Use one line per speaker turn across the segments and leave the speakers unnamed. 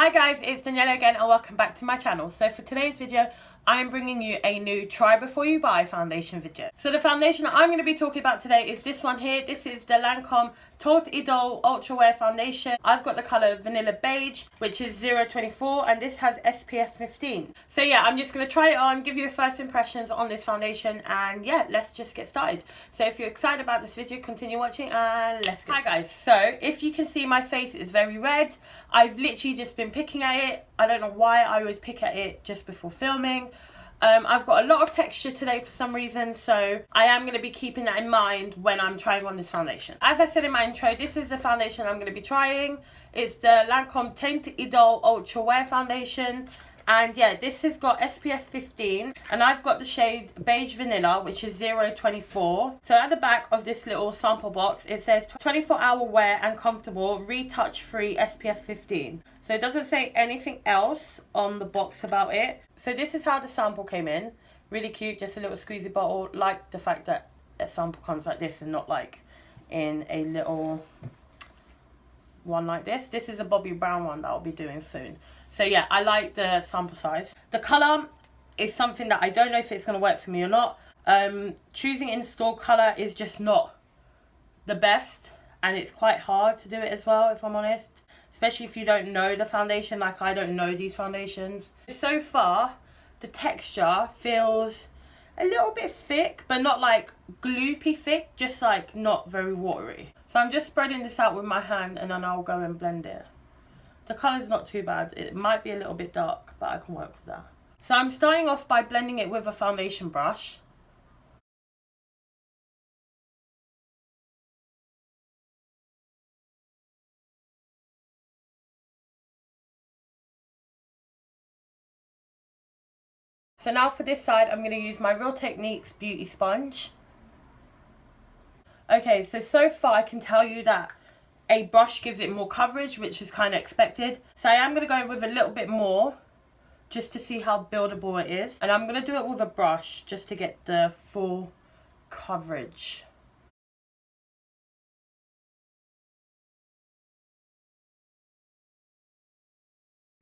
Hi guys, it's Daniela again and welcome back to my channel. So for today's video, I am bringing you a new try before you buy foundation video. So the foundation that I'm going to be talking about today is this one here. This is the Lancôme Teint Idole Ultra Wear Foundation. I've got the colour Vanilla Beige, which is 024, and this has SPF 15. So yeah, I'm just going to try it on, give you first impressions on this foundation, and yeah, let's just get started. So if you're excited about this video, continue watching and let's go. Hi guys, so if you can see, my face is very red. I've literally just been picking at it. I don't know why I would pick at it just before filming. I've got a lot of texture today for some reason, so I am going to be keeping that in mind when I'm trying on this foundation. As I said in my intro, this is the foundation I'm going to be trying. It's the Lancôme Teint Idole Ultra Wear Foundation. And yeah, this has got SPF 15, and I've got the shade Beige Vanilla, which is 024. So at the back of this little sample box, it says 24-hour wear and comfortable, retouch-free SPF 15. So it doesn't say anything else on the box about it. So this is how the sample came in. Really cute, just a little squeezy bottle. Like the fact that a sample comes like this and not like in a little one like this. This is a Bobbi Brown one that I'll be doing soon. So yeah, I like the sample size. The colour is something that I don't know if it's going to work for me or not. Choosing in-store colour is just not the best, and it's quite hard to do it as well, if I'm honest. Especially if you don't know the foundation, like I don't know these foundations. So far, the texture feels a little bit thick, but not like gloopy thick, just like not very watery. So I'm just spreading this out with my hand and then I'll go and blend it. The colour's not too bad. It might be a little bit dark, but I can work with that. So I'm starting off by blending it with a foundation brush. So now for this side, I'm going to use my Real Techniques beauty sponge. Okay, so far I can tell you that a brush gives it more coverage, which is kind of expected. So I am going to go with a little bit more, just to see how buildable it is. And I'm going to do it with a brush, just to get the full coverage.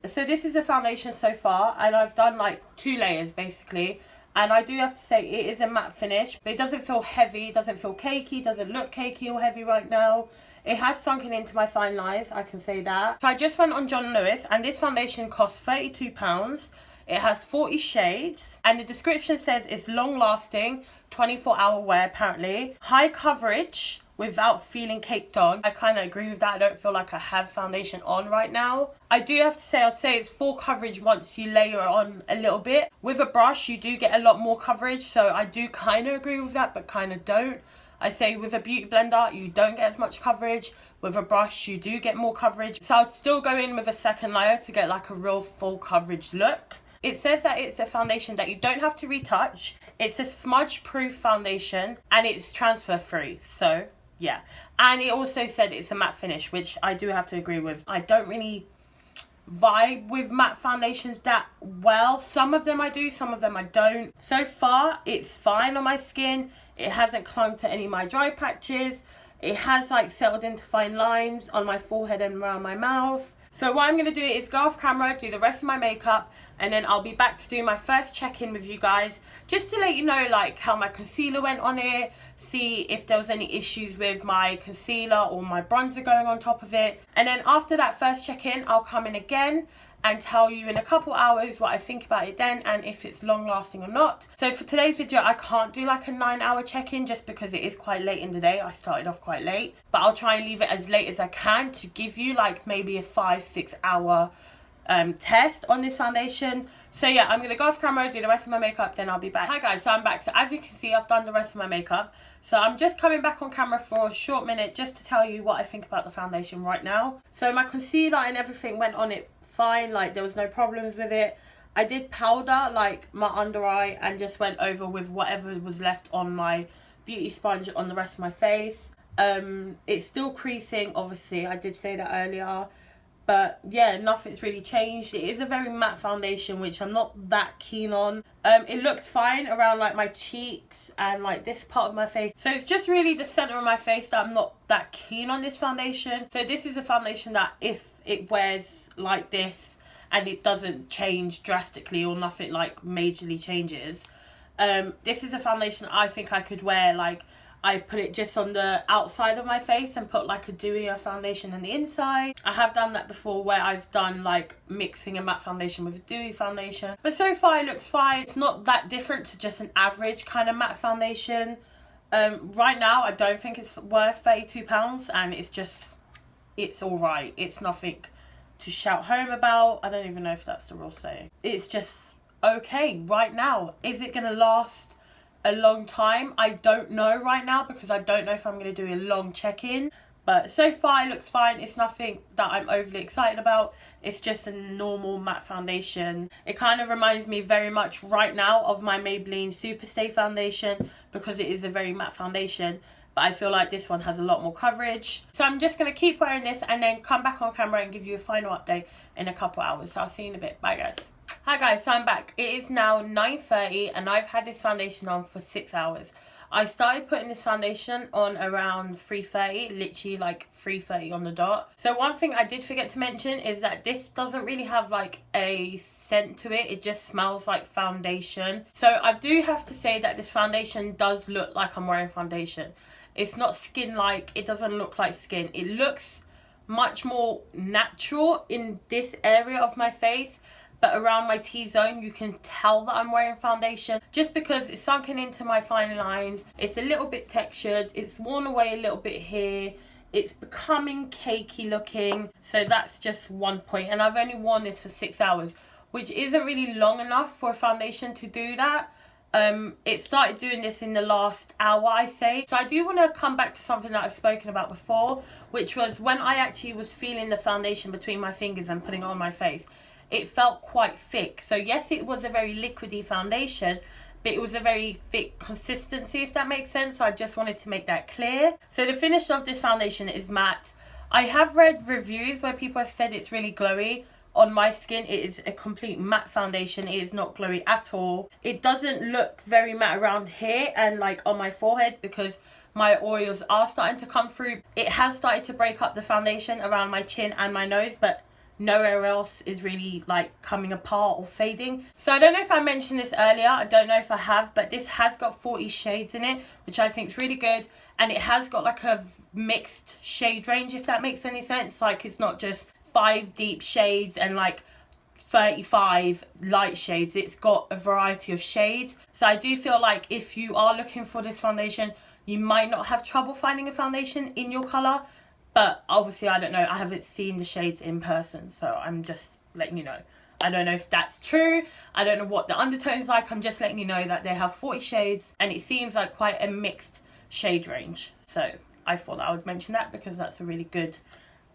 So this is a foundation so far, and I've done like 2 layers basically. And I do have to say it is a matte finish, but it doesn't feel heavy, doesn't feel cakey, doesn't look cakey or heavy right now. It has sunken into my fine lines, I can say that. So I just went on John Lewis, and this foundation costs £32. It has 40 shades, and the description says it's long lasting, 24-hour wear apparently. High coverage without feeling caked on. I kind of agree with that. I don't feel like I have foundation on right now. I do have to say, I'd say it's full coverage once you layer it on a little bit. With a brush, you do get a lot more coverage, so I do kind of agree with that, but kind of don't. I say with a beauty blender, you don't get as much coverage. With a brush, you do get more coverage. So I'd still go in with a second layer to get like a real full coverage look. It says that it's a foundation that you don't have to retouch. It's a smudge-proof foundation, and it's transfer-free. So yeah, and it also said it's a matte finish, which I do have to agree with. I don't really vibe with matte foundations that well. Some of them I do, some of them I don't. So far, it's fine on my skin. It hasn't clung to any of my dry patches. It has like settled into fine lines on my forehead and around my mouth. So what I'm going to do is go off camera, do the rest of my makeup, and then I'll be back to do my first check-in with you guys, just to let you know like how my concealer went on it, see if there was any issues with my concealer or my bronzer going on top of it. And then after that first check-in, I'll come in again and tell you in a couple hours what I think about it then, and if it's long lasting or not. So for today's video, I can't do like a 9-hour check-in just because it is quite late in the day. I started off quite late, but I'll try and leave it as late as I can to give you like maybe a 5-6 hour test on this foundation. So yeah, I'm gonna go off camera, do the rest of my makeup, then I'll be back. Hi guys, so I'm back. So as you can see, I've done the rest of my makeup. So I'm just coming back on camera for a short minute just to tell you what I think about the foundation right now. So my concealer and everything went on it fine, like there was no problems with it. I did powder like my under eye and just went over with whatever was left on my beauty sponge on the rest of my face. It's still creasing, obviously, I did say that earlier, but yeah, nothing's really changed. It is a very matte foundation, which I'm not that keen on. It looks fine around like my cheeks and like this part of my face, so it's just really the center of my face that I'm not that keen on this foundation. So this is a foundation that if it wears like this and it doesn't change drastically or nothing like majorly changes. This is a foundation I think I could wear, like, I put it just on the outside of my face and put like a dewier foundation on the inside. I have done that before where I've done like mixing a matte foundation with a dewy foundation. But so far it looks fine. It's not that different to just an average kind of matte foundation. Right now I don't think it's worth £32, and it's alright. It's nothing to shout home about. I don't even know if that's the real saying. It's just okay right now. Is it going to last a long time? I don't know right now, because I don't know if I'm going to do a long check-in. But so far it looks fine. It's nothing that I'm overly excited about. It's just a normal matte foundation. It kind of reminds me very much right now of my Maybelline Superstay foundation, because it is a very matte foundation. But I feel like this one has a lot more coverage. So I'm just going to keep wearing this and then come back on camera and give you a final update in a couple hours. So I'll see you in a bit. Bye guys. Hi guys, so I'm back. It is now 9:30 and I've had this foundation on for 6 hours. I started putting this foundation on around 3:30, literally like 3:30 on the dot. So one thing I did forget to mention is that this doesn't really have like a scent to it. It just smells like foundation. So I do have to say that this foundation does look like I'm wearing foundation. It's not skin-like. It doesn't look like skin. It looks much more natural in this area of my face. But around my T-zone, you can tell that I'm wearing foundation just because it's sunken into my fine lines. It's a little bit textured. It's worn away a little bit here. It's becoming cakey looking. So that's just one point. And I've only worn this for 6 hours, which isn't really long enough for a foundation to do that. It started doing this in the last hour, I say. So I do want to come back to something that I've spoken about before, which was when I actually was feeling the foundation between my fingers and putting it on my face. It felt quite thick. So yes, it was a very liquidy foundation, but it was a very thick consistency, if that makes sense. So I just wanted to make that clear. So the finish of this foundation is matte. I have read reviews where people have said it's really glowy. On my skin, it is a complete matte foundation. It is not glowy at all. It doesn't look very matte around here and like on my forehead, because my oils are starting to come through. It has started to break up the foundation around my chin and my nose, but nowhere else is really like coming apart or fading. So I don't know if I mentioned this earlier, I don't know if I have, but this has got 40 shades in it, which I think is really good. And it has got like a mixed shade range, if that makes any sense. Like it's not just 5 deep shades and like 35 light shades. It's got a variety of shades. So I do feel like if you are looking for this foundation, you might not have trouble finding a foundation in your colour. But obviously, I don't know. I haven't seen the shades in person, so I'm just letting you know. I don't know if that's true. I don't know what the undertone's like. I'm just letting you know that they have 40 shades, and it seems like quite a mixed shade range. So I thought that I would mention that because that's a really good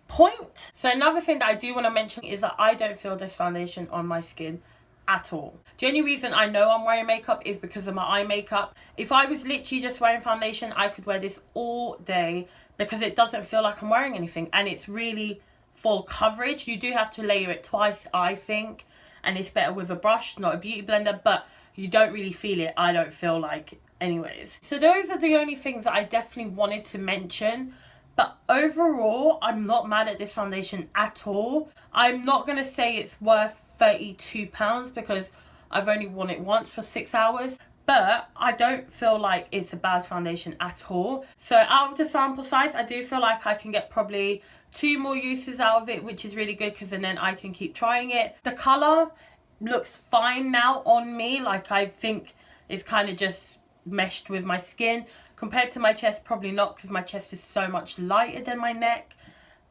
point. So another thing that I do want to mention is that I don't feel this foundation on my skin at all. The only reason I know I'm wearing makeup is because of my eye makeup. If I was literally just wearing foundation, I could wear this all day, because it doesn't feel like I'm wearing anything, and it's really full coverage. You do have to layer it twice, I think, and it's better with a brush, not a beauty blender, but you don't really feel it, I don't feel like, anyways. So those are the only things that I definitely wanted to mention. But overall, I'm not mad at this foundation at all. I'm not going to say it's worth £32 because I've only worn it once for 6 hours. But I don't feel like it's a bad foundation at all. So out of the sample size, I do feel like I can get probably 2 more uses out of it, which is really good, because then I can keep trying it. The colour looks fine now on me. Like I think it's kind of just meshed with my skin. Compared to my chest, probably not, because my chest is so much lighter than my neck.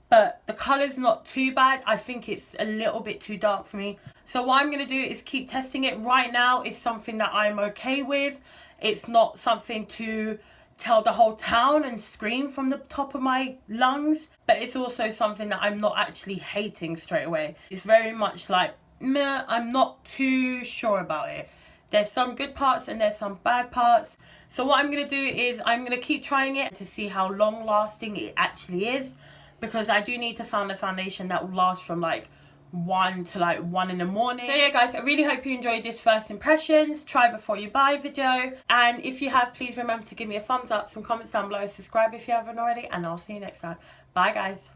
But the colour's not too bad. I think it's a little bit too dark for me. So what I'm going to do is keep testing it. Right now, it's something that I'm okay with. It's not something to tell the whole town and scream from the top of my lungs. But it's also something that I'm not actually hating straight away. It's very much like, meh, I'm not too sure about it. There's some good parts and there's some bad parts. So what I'm going to do is I'm going to keep trying it to see how long lasting it actually is. Because I do need to find a foundation that will last from like 1 to like 1 in the morning. So yeah guys, I really hope you enjoyed this first impressions, try before you buy video. And if you have, please remember to give me a thumbs up, some comments down below, subscribe if you haven't already, and I'll see you next time. Bye guys.